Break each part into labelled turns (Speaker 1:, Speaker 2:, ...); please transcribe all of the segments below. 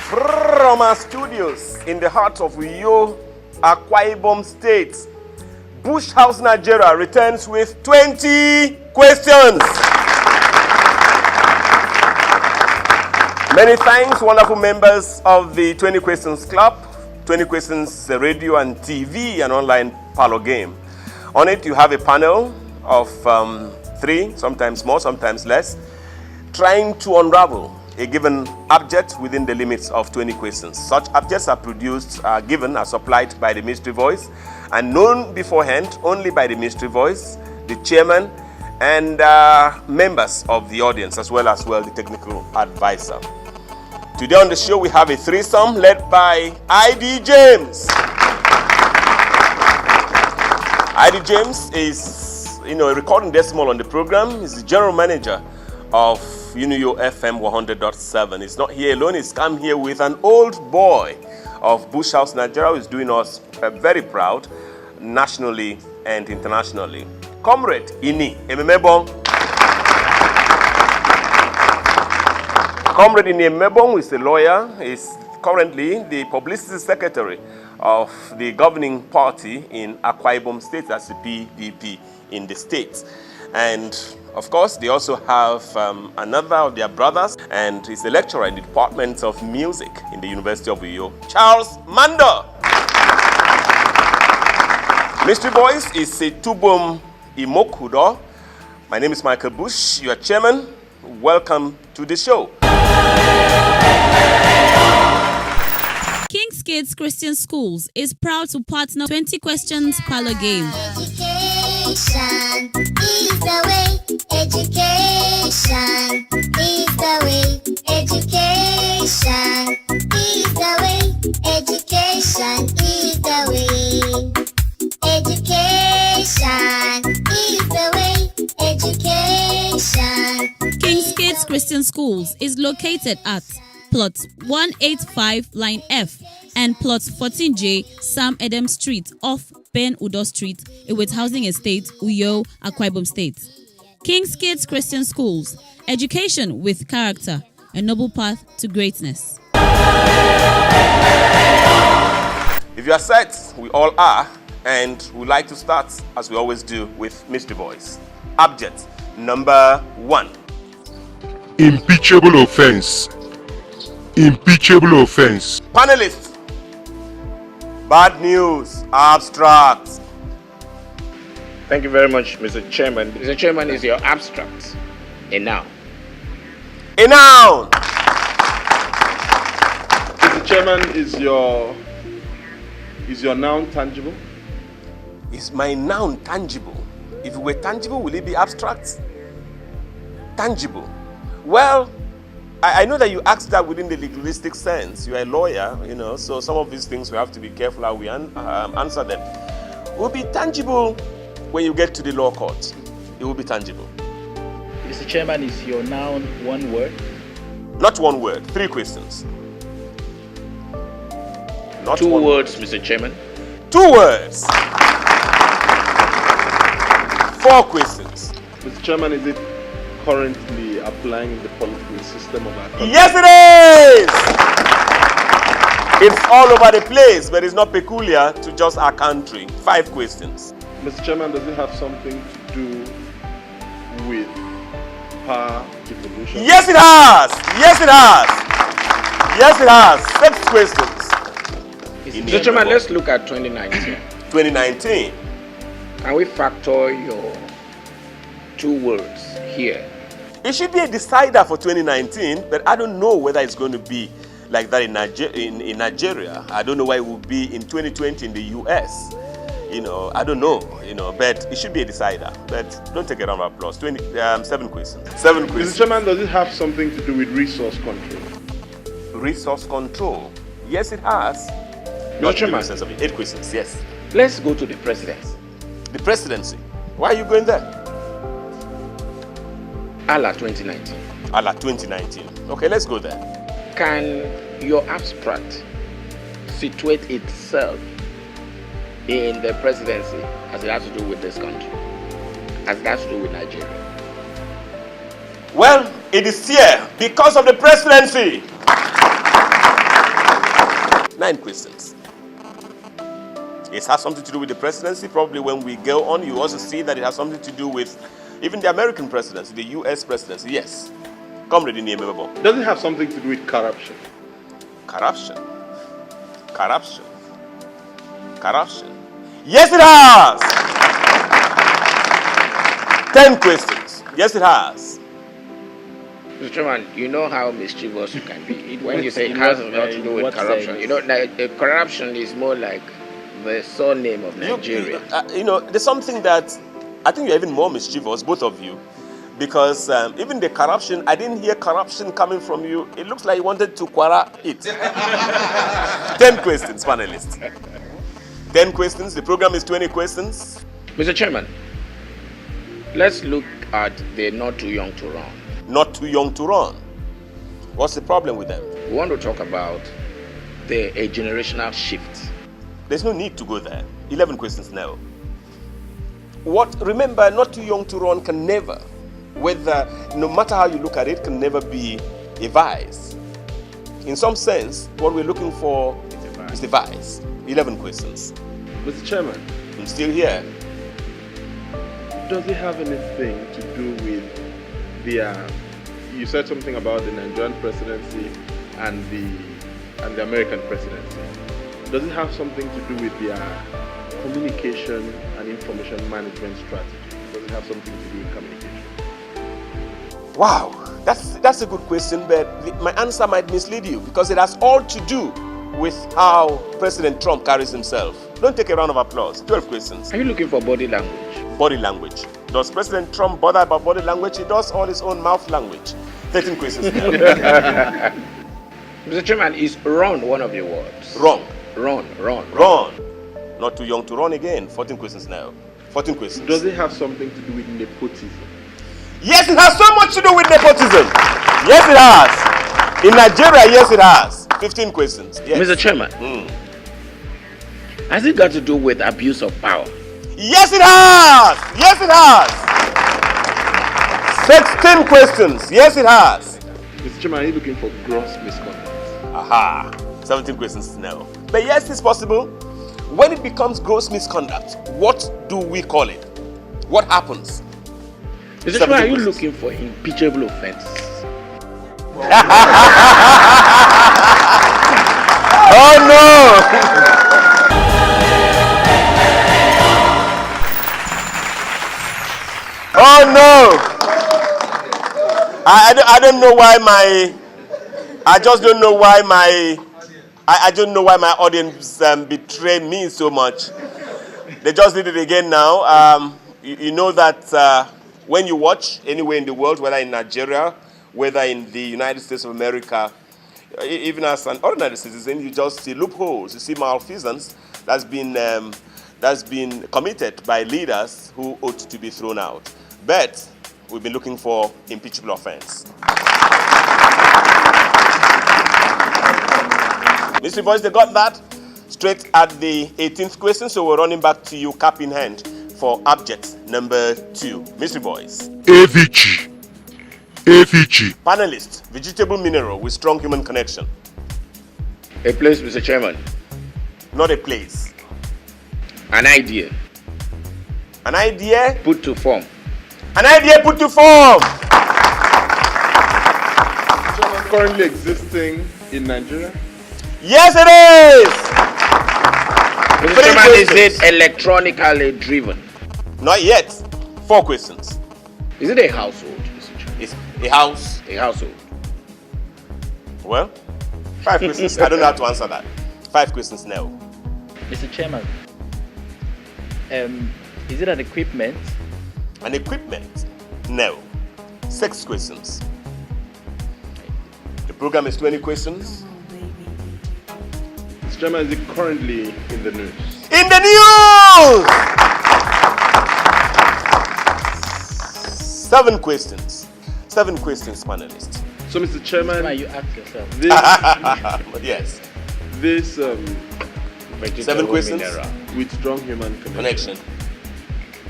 Speaker 1: From our studios in the heart of Uyo, Akwa Ibom State, Bush House, Nigeria returns with 20 questions. Many thanks, wonderful members of the 20 Questions Club, 20 Questions Radio and TV, and online Parlour game. On it, you have a panel of 3, sometimes more, sometimes less, trying to unravel a given object within the limits of 20 questions. Such objects are produced, given, are supplied by the mystery voice, and known beforehand only by the mystery voice, the chairman, and members of the audience, as well the technical advisor. Today on the show, we have a threesome led by I.D. James. I.D. James is, a recording decimal on the program. He's the general manager of Uyo FM 100.7. He's not here alone. He's come here with an old boy of Bush House, Nigeria, who is doing us very proud, nationally and internationally. Comrade Ini Ememebong. Comrade Ini Ememebong is a lawyer. He's currently the publicity secretary of the governing party in Akwa Ibom State, that's the PDP in the state. And of course, they also have another of their brothers, and he's a lecturer in the Department of Music in the University of Uyo, Charles Mando. Mystery Voice is a Tubum Imokudo. My name is Michael Bush, your chairman. Welcome to the show.
Speaker 2: King's Kids Christian Schools is proud to partner 20 Questions Parlour game.
Speaker 3: Education is the way. Education is the way. Education is the way. Education is the way. Education is the way. Education.
Speaker 2: King's Kids Christian Schools is located at Plot 185 Line F and Plot 14J Sam Adam Street off Ben Udo Street, Iwit Housing Estate, Uyo, Akwa Ibom State. King's Kids Christian Schools, education with character, a noble path to greatness.
Speaker 1: If you are set, we all are, and we like to start, as we always do, with Mystery Voice. Object number 1.
Speaker 4: Impeachable offense. Impeachable offense.
Speaker 1: Panelists. Bad news. Abstract.
Speaker 5: Thank you very much, Mr. Chairman. Mr. Chairman, is your abstract a noun?
Speaker 1: A noun.
Speaker 6: Mr. Chairman, is your noun tangible?
Speaker 1: Is my noun tangible? If it were tangible, will it be abstract? Tangible. Well, I know that you asked that within the legalistic sense. You are a lawyer, so some of these things we have to be careful how we answer them. It will be tangible when you get to the law court. It will be tangible.
Speaker 7: Mr. Chairman, is your noun one word?
Speaker 1: Not one word. 3 questions. Not
Speaker 5: 2
Speaker 1: one
Speaker 5: words, Mr. Chairman.
Speaker 1: 2 words. 4 questions.
Speaker 6: Mr. Chairman, is it currently applying in the political system of our country?
Speaker 1: Yes, it is! It's all over the place, but it's not peculiar to just our country. 5 questions.
Speaker 6: Mr. Chairman, does it have something to do with power devolution?
Speaker 1: Yes, it has! Yes, it has! Yes, it has. 6 questions.
Speaker 5: Mr. Chairman, let's look at 2019.
Speaker 1: 2019.
Speaker 5: Can we factor your 2 words here?
Speaker 1: It should be a decider for 2019, but I don't know whether it's going to be like that in Nigeria. I don't know why it will be in 2020 in the US. I don't know, but it should be a decider. But don't take a round of applause. 7 questions. 7 questions.
Speaker 6: Mr. Chairman, does it have something to do with resource control?
Speaker 1: Resource control. Yes, it has.
Speaker 5: Mr. Chairman,
Speaker 1: 8 questions, yes.
Speaker 5: let's go to the presidency.
Speaker 1: The presidency. Why are you going there?
Speaker 5: Allah 2019.
Speaker 1: Allah 2019. Okay, let's go there.
Speaker 5: Can your abstract situate itself in the presidency as it has to do with this country, as it has to do with Nigeria?
Speaker 1: Well, it is here because of the presidency. 9 questions. It has something to do with the presidency. Probably when we go on, you also see that it has something to do with even the American presidency, the U.S. presidency. Yes. Comrade Inimebo.
Speaker 6: Does it have something to do with corruption?
Speaker 1: Corruption. Corruption. Corruption. Yes, it has. 10 questions. Yes, it has.
Speaker 5: Mr. Chairman, you know how mischievous you can be. When you say it has not to do with corruption, corruption is more like the surname of Nigeria.
Speaker 1: There's something that I think you're even more mischievous, both of you, because even the corruption, I didn't hear corruption coming from you. It looks like you wanted to quara it. 10 questions, panelists. 10 questions. The program is 20 questions.
Speaker 5: Mr. Chairman, let's look at the not too young to run.
Speaker 1: Not too young to run. What's the problem with them?
Speaker 5: We want to talk about a generational shift.
Speaker 1: There's no need to go there. 11 questions now. Remember, not too young to run can never, no matter how you look at it, can never be a vice. In some sense, what we're looking for is the vice. 11 questions.
Speaker 6: Mr. Chairman,
Speaker 1: I'm still here.
Speaker 6: does it have anything to do with you said something about the Nigerian presidency and the American presidency. Does it have something to do with their communication and information management strategy? Does it have something to do with communication?
Speaker 1: Wow, that's a good question, but my answer might mislead you because it has all to do with how President Trump carries himself. Don't take a round of applause. 12 questions.
Speaker 5: Are you looking for body language?
Speaker 1: Body language. Does President Trump bother about body language? He does all his own mouth language. 13 questions now.
Speaker 5: Mr. Chairman, is run one of your words?
Speaker 1: Wrong.
Speaker 5: Run.
Speaker 1: Not too young to run again. 14 questions now. 14 questions.
Speaker 6: Does it have something to do with nepotism?
Speaker 1: Yes, it has so much to do with nepotism. Yes, it has. In Nigeria, yes, it has. 15 questions. Yes.
Speaker 5: Mr. Chairman, has it got to do with abuse of power?
Speaker 1: Yes, it has. Yes, it has. 16 questions. Yes, it has.
Speaker 6: Mr. Chairman, are you looking for gross misconduct?
Speaker 1: Aha. 17 questions now. But yes, it's possible. When it becomes gross misconduct, what do we call it? What happens?
Speaker 5: Mr. Chairman, are you looking for impeachable offense?
Speaker 1: Oh no! Oh no! I don't know why I just don't know why I don't know why my audience betrayed me so much. They just did it again now. You know that when you watch anywhere in the world, whether in Nigeria, whether in the United States of America, even as an ordinary citizen, you just see loopholes, you see malfeasance that's been committed by leaders who ought to be thrown out. But we've been looking for impeachable offense. Mr. Voice, they got that straight at the 18th question, so we're running back to you cap in hand for object number 2. Mr. Voice.
Speaker 4: AVG.
Speaker 1: Panelist, vegetable mineral with strong human connection.
Speaker 5: A place, Mr. Chairman.
Speaker 1: Not a place.
Speaker 5: An idea.
Speaker 1: An idea?
Speaker 5: Put to form.
Speaker 1: An idea put to form.
Speaker 6: Currently existing in Nigeria?
Speaker 1: Yes, it is.
Speaker 5: Mr. Chairman, is it electronically driven?
Speaker 1: Not yet. 4 questions.
Speaker 5: Is it a household, Mr. Chairman?
Speaker 1: It's a house.
Speaker 5: A household.
Speaker 1: Well, 5 questions. I don't know how to answer that. 5 questions now.
Speaker 7: Mr. Chairman, is it an equipment?
Speaker 1: An equipment? No. 6 questions. The program is 20 questions.
Speaker 6: Mr. Chairman, is it currently in the news?
Speaker 1: In the news! 7 questions. 7 questions, panelists.
Speaker 6: So, Mr. Chairman,
Speaker 7: Why you ask yourself?
Speaker 1: Yes.
Speaker 6: This
Speaker 1: 7 questions.
Speaker 6: with strong human
Speaker 1: Connection.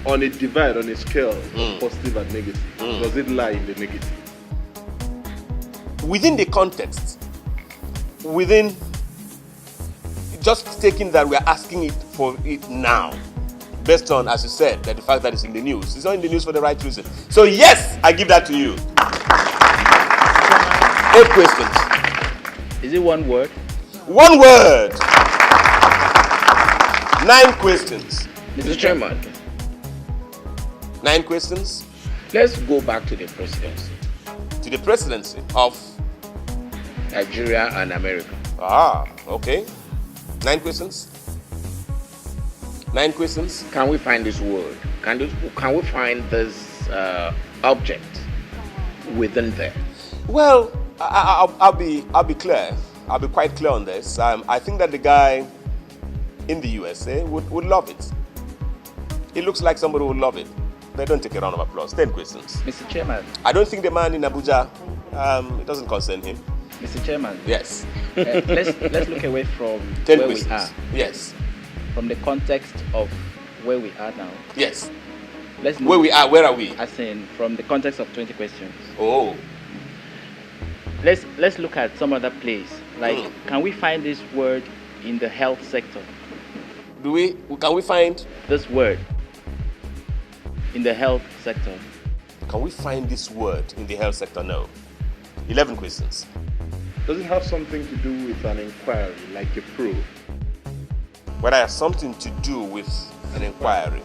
Speaker 6: on a divide, on a scale of positive and negative, does it lie in the negative?
Speaker 1: Within the context, within just taking that we're asking it for it now. Based on, as you said, that the fact that it's in the news. It's not in the news for the right reason. So yes, I give that to you. 8 questions.
Speaker 7: Is it one word?
Speaker 1: 1 word. 9 questions.
Speaker 5: Mr. Chairman,
Speaker 1: 9 questions.
Speaker 5: let's go back to the presidency.
Speaker 1: To the presidency of
Speaker 5: Nigeria and America.
Speaker 1: Okay. 9 questions. 9 questions.
Speaker 5: Can we find this word? Can we find this object within there?
Speaker 1: Well, I'll be clear. I'll be quite clear on this. I think that the guy in the USA would love it. It looks like somebody would love it. They don't take a round of applause. 10 questions.
Speaker 7: Mr. Chairman.
Speaker 1: I don't think the man in Abuja, it doesn't concern him.
Speaker 7: Mr. Chairman.
Speaker 1: Yes.
Speaker 7: Let's look away from
Speaker 1: 10
Speaker 7: where
Speaker 1: questions.
Speaker 7: we are.
Speaker 1: Yes.
Speaker 7: From the context of where we are now.
Speaker 1: Yes.
Speaker 7: Let's move.
Speaker 1: Where we are, where are we?
Speaker 7: As in, from the context of 20 questions.
Speaker 1: Oh.
Speaker 7: Let's look at some other place. Like, can we find this word in the health sector?
Speaker 1: Can we find?
Speaker 7: This word in the health sector.
Speaker 1: Can we find this word in the health sector? No. 11 questions.
Speaker 6: Does it have something to do with an inquiry, like a probe?
Speaker 1: Whether it has something to do with an inquiry.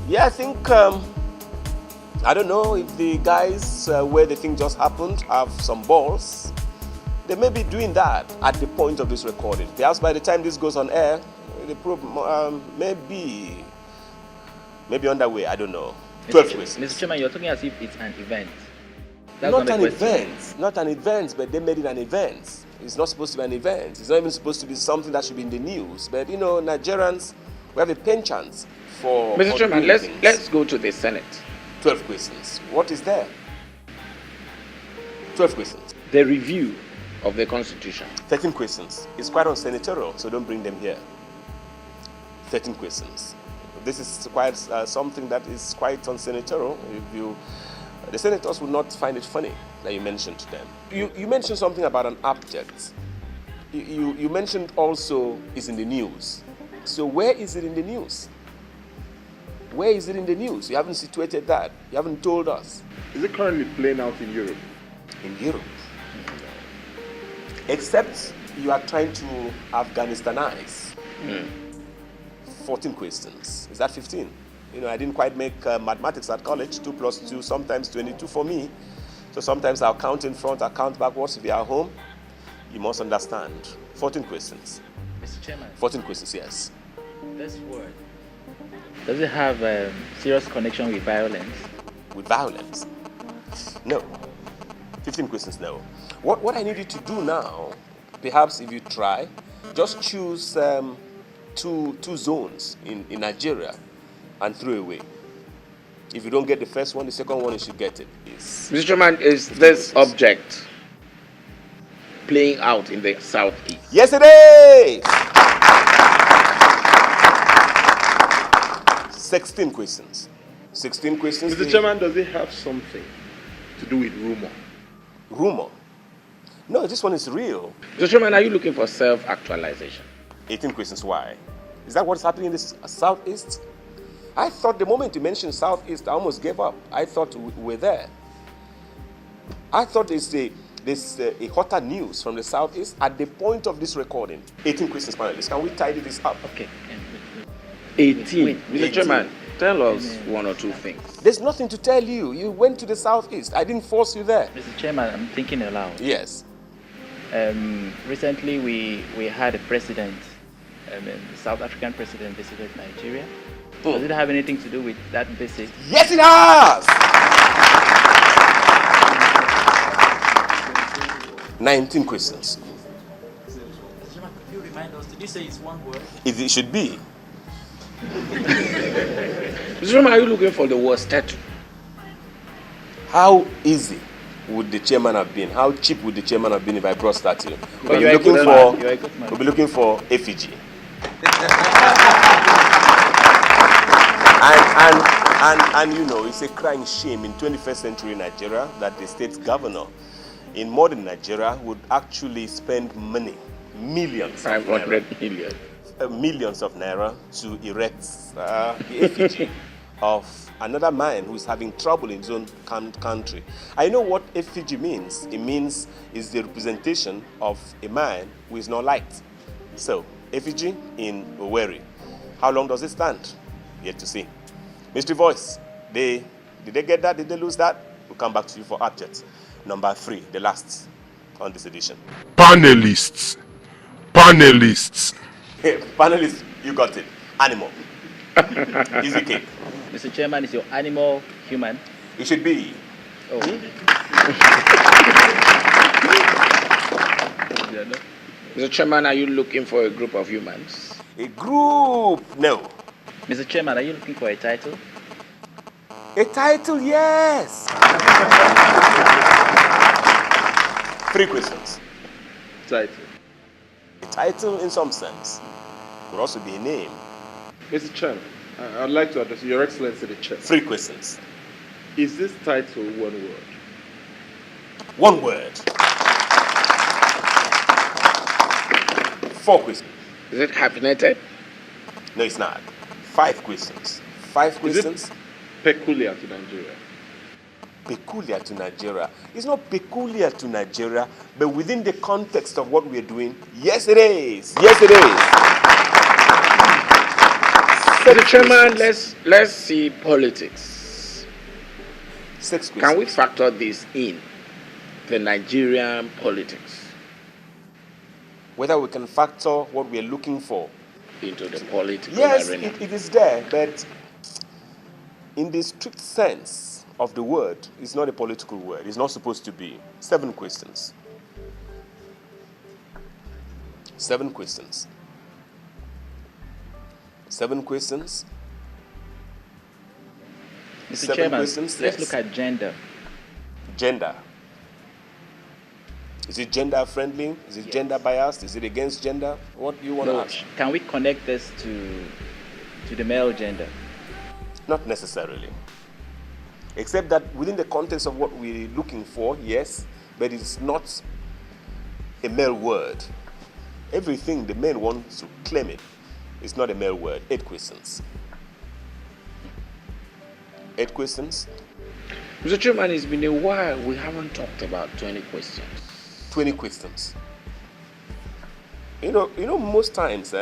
Speaker 1: Yeah, I think, I don't know if the guys where the thing just happened have some balls. They may be doing that at the point of this recording. Perhaps by the time this goes on air, the probe may be underway. I don't know. 12 questions.
Speaker 7: Mr. Chairman, you're talking as if it's an event. That's
Speaker 1: Not
Speaker 7: the
Speaker 1: an
Speaker 7: question.
Speaker 1: event. Not an event, but they made it an event. It's not supposed to be an event. It's not even supposed to be something that should be in the news. But you know, Nigerians, we have a penchant for.
Speaker 5: Mr.
Speaker 1: for
Speaker 5: Chairman,
Speaker 1: doing things.
Speaker 5: let's go to the Senate.
Speaker 1: 12 questions. What is there? 12 questions.
Speaker 5: The review of the Constitution.
Speaker 1: 13 questions. It's quite unsenatorial, so don't bring them here. 13 questions. This is quite something that is quite unsenatorial. The senators would not find it funny that you mentioned to them. You mentioned something about an object. You mentioned also it's in the news. So where is it in the news? Where is it in the news? You haven't situated that. You haven't told us.
Speaker 6: Is it currently playing out in Europe?
Speaker 1: In Europe. Except you are trying to Afghanistanize. 14 questions. Is that 15? You know, I didn't quite make mathematics at college. 2 plus 2, sometimes 22 for me. So sometimes I'll count in front, I'll count backwards. If you are home, you must understand. 14 questions.
Speaker 7: Mr. Chairman.
Speaker 1: 14 questions, yes.
Speaker 7: This word, does it have a serious connection with violence?
Speaker 1: With violence? No. 15 questions, no. What I need you to do now, perhaps if you try, just choose two zones in Nigeria and throw away. If you don't get the first one, the second one you should get it.
Speaker 5: Mr. Chairman, is this object playing out in the southeast?
Speaker 1: Yes, it is! 16 questions. 16 questions.
Speaker 6: Mr. Chairman, does it have something to do with rumor?
Speaker 1: Rumor? No, this one is real.
Speaker 5: Mr. Chairman, are you looking for self-actualization?
Speaker 1: 18 questions, why? Is that what's happening in the southeast? I thought the moment you mentioned southeast, I almost gave up. I thought we were there. I thought there's a hotter news from the southeast at the point of this recording. 18 questions, panelists. Can we tidy this up?
Speaker 7: Okay.
Speaker 5: 18.
Speaker 7: Wait,
Speaker 5: Mr.
Speaker 1: 18.
Speaker 5: Chairman, tell us one or two things.
Speaker 1: There's nothing to tell you. You went to the southeast. I didn't force you there.
Speaker 7: Mr. Chairman, I'm thinking aloud.
Speaker 1: Yes.
Speaker 7: Recently, we had a president, the South African president visited Nigeria. Does it have anything to do with that visit?
Speaker 1: Yes, it has! 19 questions.
Speaker 7: Mr. Chairman, could you remind us, did you say it's one word?
Speaker 1: It should be.
Speaker 5: Mr. Chairman, are you looking for the word statue?
Speaker 1: How easy would the chairman have been? How cheap would the chairman have been if I brought statue?
Speaker 7: But you're a good man. You're a good man.
Speaker 1: We'll be looking for effigy. And you know, it's a crying shame in 21st century Nigeria that the state governor in modern Nigeria would actually spend money millions.
Speaker 5: 500 million.
Speaker 1: Millions of naira to erect the effigy of another man who is having trouble in his own country. I know what effigy means. It means is the representation of a man who is not liked. So, effigy in Owerri. How long does it stand? Yet to see. Mystery voice. Did they get that? Did they lose that? We'll come back to you for object. Number 3, the last on this edition.
Speaker 4: Panelists. Panelists.
Speaker 1: Panelists, you got it. Animal. Easy cake.
Speaker 7: Mr. Chairman, is your animal human?
Speaker 1: It should be.
Speaker 7: Oh.
Speaker 5: Mr. Chairman, are you looking for a group of humans?
Speaker 1: A group. No.
Speaker 7: Mr. Chairman, are you looking for a title?
Speaker 1: A title, yes. 3 questions.
Speaker 6: Title.
Speaker 1: A title, in some sense, could also be a name.
Speaker 6: Mr. Chairman, I'd like to address Your Excellency the Chair.
Speaker 1: 3 questions.
Speaker 6: Is this title one word?
Speaker 1: 1 word. 4 questions.
Speaker 5: Is it hyphenated?
Speaker 1: No, it's not. 5 questions. 5 questions.
Speaker 6: Is it peculiar to Nigeria?
Speaker 1: Peculiar to Nigeria. It's not peculiar to Nigeria, but within the context of what we're doing, yes, it is. Yes, it is.
Speaker 5: Mr. Chairman, let's see politics.
Speaker 1: 6 questions.
Speaker 5: Can we factor this in the Nigerian politics
Speaker 1: Whether we can factor what we're looking for.
Speaker 5: into the political
Speaker 1: Yes,
Speaker 5: arena?
Speaker 1: it is there, but in the strict sense of the word, it's not a political word. It's not supposed to be. 7 questions. 7 questions. 7 questions.
Speaker 7: Mr.
Speaker 1: 7
Speaker 7: Chairman,
Speaker 1: questions,
Speaker 7: let's
Speaker 1: yes.
Speaker 7: look at gender.
Speaker 1: Gender. Is it gender friendly? Is it gender biased? Is it against gender? What do you want to
Speaker 7: No,
Speaker 1: ask?
Speaker 7: can we connect this to the male gender?
Speaker 1: Not necessarily. Except that within the context of what we're looking for, yes, but it's not a male word. Everything the men want to claim it is not a male word. 8 questions. 8 questions.
Speaker 5: Mr. Chairman, it's been a while. We haven't talked about 20 questions.
Speaker 1: 20 questions. You know, most times,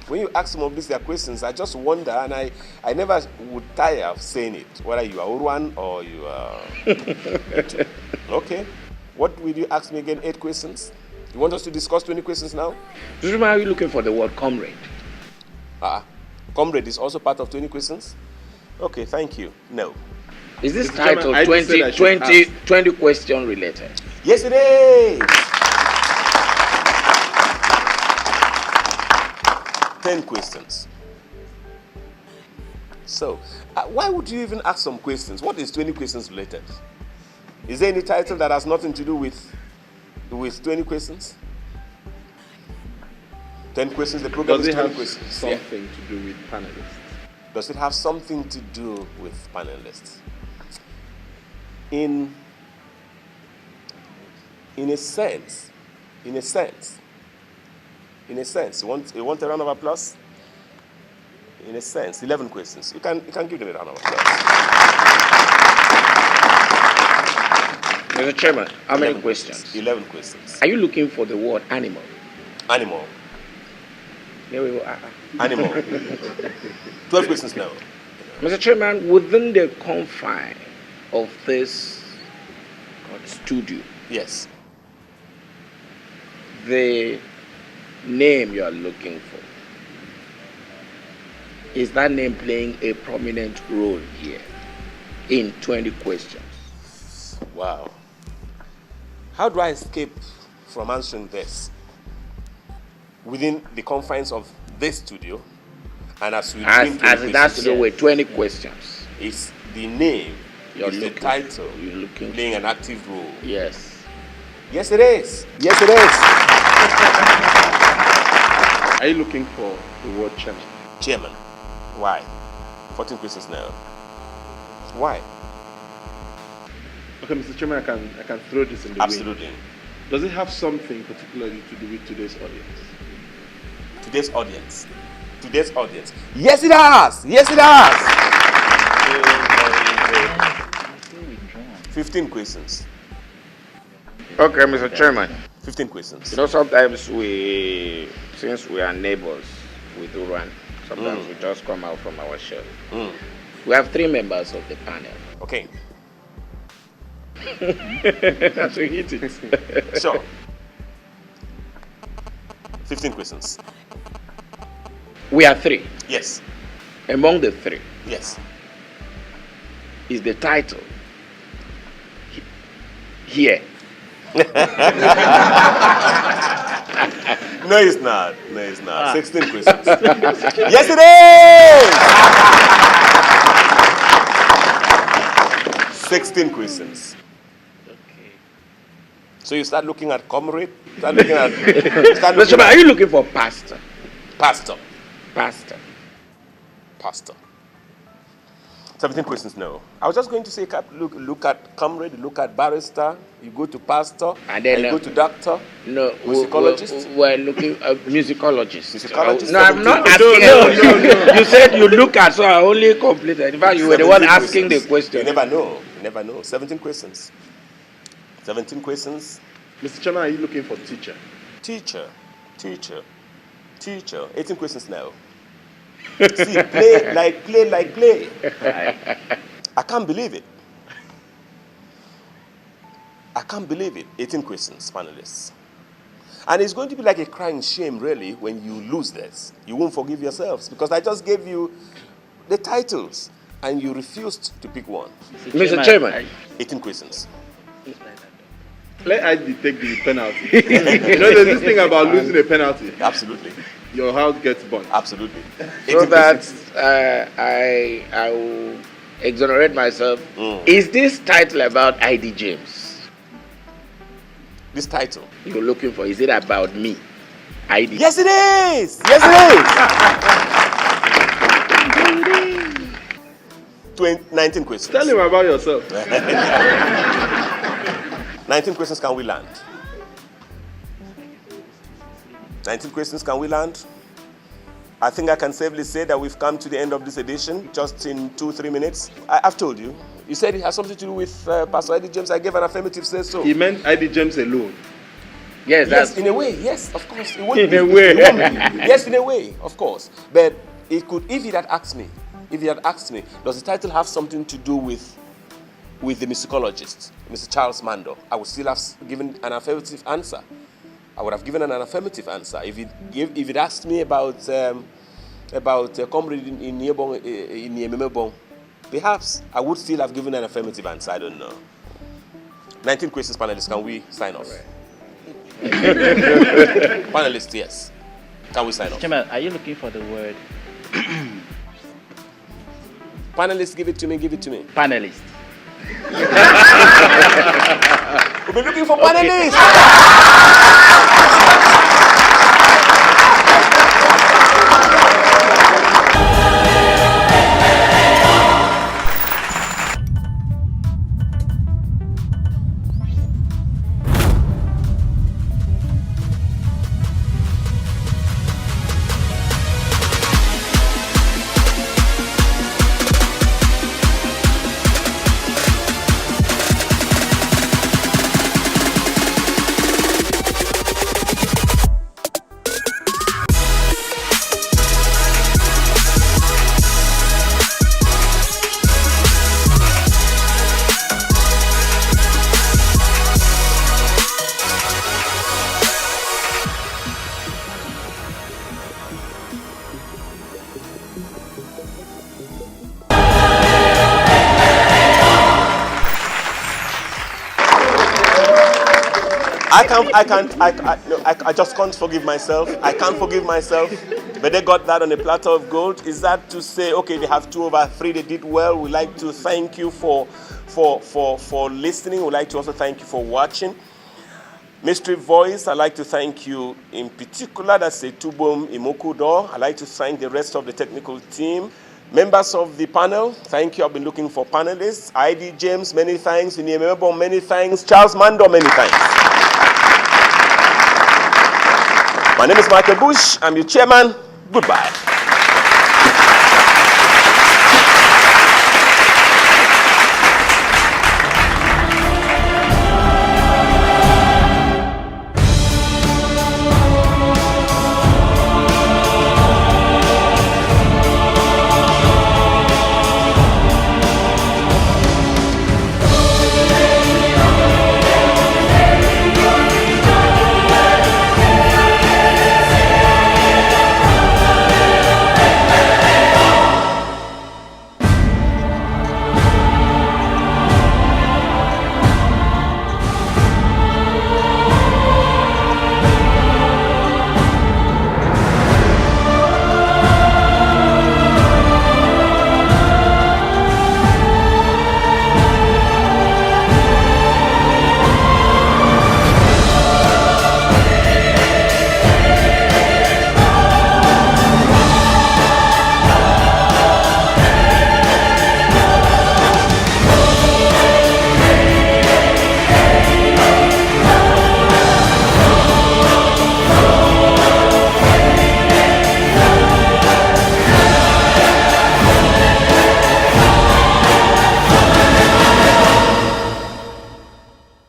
Speaker 1: when you ask some of these questions, I just wonder, and I never would tire of saying it, whether you are Urwan or you are... Okay. What will you ask me again? 8 questions? You want us to discuss 20 questions now?
Speaker 5: Mr. Chairman, are you looking for the word comrade?
Speaker 1: Comrade is also part of 20 questions? Okay, thank you. No.
Speaker 5: Is this
Speaker 6: Mr. Chairman,
Speaker 5: title
Speaker 6: I just said I should
Speaker 5: 20 question related?
Speaker 1: Yes, it is. 10 questions. So, why would you even ask some questions? What is 20 questions related? Is there any title that has nothing to do with 20 questions? 10 questions, the program
Speaker 6: Does
Speaker 1: is
Speaker 6: it
Speaker 1: 20
Speaker 6: have
Speaker 1: questions.
Speaker 6: something to do with panelists?
Speaker 1: Does it have something to do with panelists? In a sense, you want a round of applause? In a sense, 11 questions. You can give them a round of applause.
Speaker 5: Mr. Chairman, how many questions?
Speaker 1: 11 questions.
Speaker 5: Are you looking for the word animal?
Speaker 1: Animal.
Speaker 5: There we go.
Speaker 1: Animal. 12 questions now.
Speaker 5: Mr. Chairman, within the confine of this studio,
Speaker 1: Yes.
Speaker 5: the name you are looking for, is that name playing a prominent role here in 20 questions?
Speaker 1: Wow. How do I escape from answering this? Within the confines of this studio, and as we
Speaker 5: As it has to do with 20 questions.
Speaker 1: it's the name,
Speaker 5: You're
Speaker 1: it's the
Speaker 5: looking-
Speaker 1: title,
Speaker 5: you're looking
Speaker 1: playing an active role.
Speaker 5: Yes.
Speaker 1: Yes, it is. Yes, it is.
Speaker 6: Are you looking for the word chairman?
Speaker 1: Chairman. Why? 14 questions now. Why?
Speaker 6: Okay, Mr. Chairman, I can throw this in the
Speaker 1: Absolutely.
Speaker 6: ring. Does it have something particularly to do with today's audience?
Speaker 1: Today's audience. Today's audience. Yes, it has. Yes, it has. 15 questions.
Speaker 5: Okay, Mr. Chairman.
Speaker 1: 15 questions.
Speaker 5: You know, sometimes since we are neighbors, we do run. Sometimes we just come out from our shell. We have 3 members of the panel.
Speaker 1: Okay.
Speaker 5: That's to hit it.
Speaker 1: Sure. 15 questions.
Speaker 5: We are 3.
Speaker 1: Yes.
Speaker 5: Among the 3
Speaker 1: Yes.
Speaker 5: is the title here.
Speaker 1: No, it's not. No, it's not. 16 questions. Yes, it is! 16 questions. So you start looking at comrade. Start looking at.
Speaker 5: Mr. Chairman, are you looking for pastor?
Speaker 1: Pastor.
Speaker 5: Pastor.
Speaker 1: Pastor. 17 questions, no. I was just going to say, look at comrade, look at barrister, you go to pastor,
Speaker 5: And then
Speaker 1: you go to doctor,
Speaker 5: No,
Speaker 1: musicologist.
Speaker 5: we're looking at musicologist.
Speaker 1: Musicologist.
Speaker 5: No, I'm not
Speaker 1: 17
Speaker 5: asking. No. You said you look at, so I only completed. In fact, you were the one
Speaker 1: 17
Speaker 5: asking the
Speaker 1: questions.
Speaker 5: question.
Speaker 1: You never know. You never know. 17 questions. 17 questions.
Speaker 6: Mr. Chairman, are you looking for teacher?
Speaker 1: Teacher. 18 questions now. See, play. I can't believe it. 18 questions, panelists. And it's going to be like a crying shame, really, when you lose this. You won't forgive yourselves because I just gave you the titles and you refused to pick one.
Speaker 5: Mr. Chairman.
Speaker 1: 18 questions.
Speaker 6: Let ID take the penalty. You know, there's this thing about losing a penalty.
Speaker 1: Absolutely.
Speaker 6: Your house gets burnt.
Speaker 1: Absolutely.
Speaker 5: So
Speaker 1: 18
Speaker 5: that
Speaker 1: questions.
Speaker 5: I will exonerate myself. Is this title about ID James
Speaker 1: This title.
Speaker 5: you're looking for? Is it about me? ID.
Speaker 1: Yes, it is. 19 questions.
Speaker 6: Tell him about yourself.
Speaker 1: 19 questions, can we land? 19 questions, can we land? I think I can safely say that we've come to the end of this edition, just in 2-3 minutes. I've told you. You said it has something to do with Pastor Eddie James. I gave an affirmative say so.
Speaker 6: He meant ID James alone.
Speaker 5: Yes,
Speaker 1: Yes,
Speaker 5: that's
Speaker 1: in a way, yes, of course. It won't
Speaker 5: In
Speaker 1: be.
Speaker 5: a way.
Speaker 1: It won't be. Yes, in a way, of course. But it could, if he had asked me, does the title have something to do with the musicologist, Mr. Charles Mando, I would still have given an affirmative answer. I would have given an affirmative answer. If it asked me about comrade in Yememebong, perhaps I would still have given an affirmative answer. I don't know. 19 questions, panelists. Can we sign off? Panelists, yes. Can we sign off?
Speaker 7: Chairman, are you looking for the word
Speaker 1: Panelists, give it to me. Give it to me.
Speaker 7: panelist?
Speaker 1: We've been looking for panelists. I just can't forgive myself. I can't forgive myself. But they got that on a platter of gold. Is that to say, okay, they have 2/3, they did well. We'd like to thank you for listening. We'd like to also thank you for watching. Mystery Voice, I'd like to thank you in particular. That's a Tubom Imokudo. I'd like to thank the rest of the technical team. Members of the panel, thank you. I've been looking for panelists. ID James, many thanks. Inyemebo, many thanks. Charles Mando, many thanks. My name is Michael Bush. I'm your chairman. Goodbye.